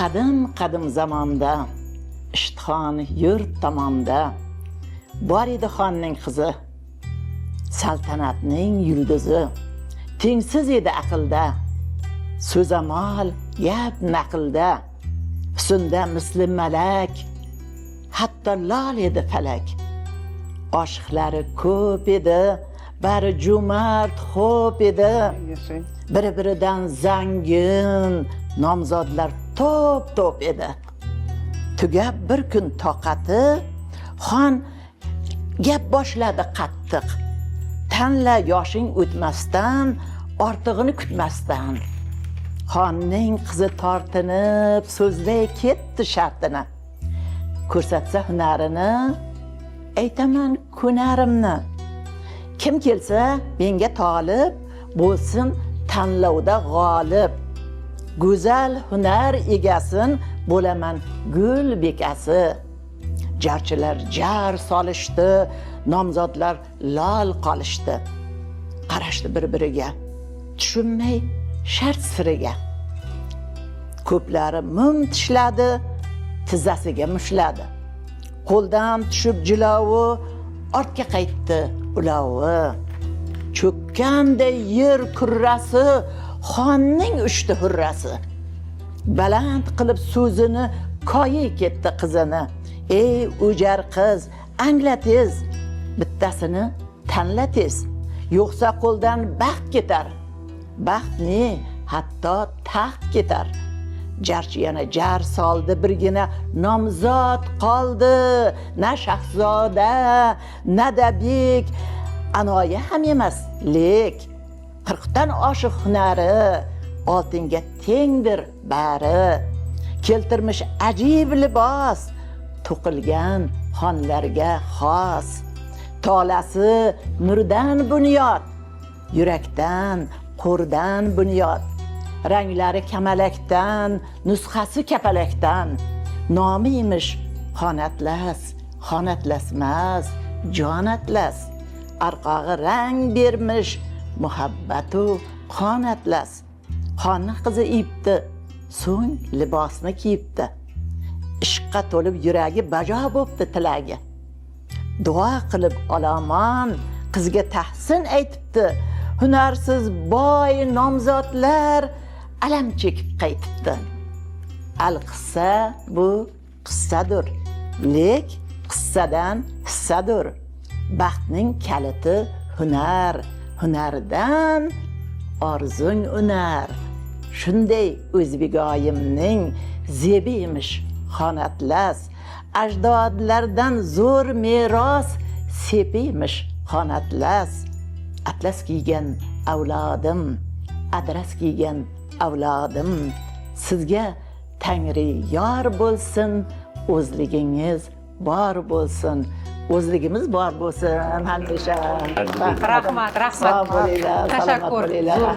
qadim zamonda ishtixon yurt tomonda bor edi xonning qizi, saltanatning yulduzi. Tengsiz edi aqlda, so'zamol gap naqlda, husnda misli malak, hatto lol edi falak. Oshiqlari ko'p edi, bari jo'mard xo'p edi. Bir-biridan zangin, nomzodlar to'p edi. Tugab bir kun toqati, xon gap boshladi qattiq. Tanla yoshing o'tmasdan, ortig'ini kutmasdan. Xonning qizi tortinib, so'zlay ketdi shartini. Ko'rsatsa hunarini, aytaman kunarimni. Kim kelsa menga tolib, bo'lsin tanlovda g'olib. Go'zal hunar egasin, bo'laman gul bekasi. Jarchilar jar solishdi, nomzodlar lol qolishdi. Qarashdi bir-biriga, tushunmay shart siriga. Ko'plari mum tishladi, tizzasiga mushladi. Qo'ldan tushib jilovi, ortga qaytdi ulovi. Cho'kkanda yer kurrasi, xonning uchdi hurrasi. Baland qilib so'zini koyi ketdi qizini. Ey o'jar qiz, angla tez, bittasini tanla tez. Yo'qsa qo'ldan baxt ketar. Baxt ne, hatto taxt ketar. Jarchi yana jar soldi, birgina nomzod qoldi. Na shahzoda, na da bek, anoyi ham emas lek. 40 dan oshiq hunari, oltinga tengdir bari. Keltirmish ajib libos, to'qilgan xonlarga xos. Tolasi nurdan bunyod, yurakdan, qo'rdan bunyod. Ranglari kamalakdan, nusxasi kapalakdan. Nomi emish xonatlas, xonatlasmas, jon atlas. Arqog'i rang bermish, muhabbatu qon atlas. Xonning qizi ipti, so'ng libosni kiyibdi. Ishqqa to'lib yuragi bajo bo'pti tilagi. Duo qilib olomon, qizga tahsin aytibdi. Hunarsiz boy nomzodlar alam chekib qaytibdi. Al-qissa bu qissadir, lek qissadan hissadir. Baxtning kaliti hunar, hunardan orzung unar. Shunday o'zbegoyimning zebiymish xonatlas. Ajdodlardan zo'r meros sepiymish xonatlas. Atlas kiygan avlodim, adras kiygan avlodim. Sizga Tangri yor bo'lsin, o'zligingiz bor bo'lsin. O'zligimiz bor bo'lsin hamisha. Rahmat. Sog' bo'linglar, salomat Tashakkur. bo'linglar.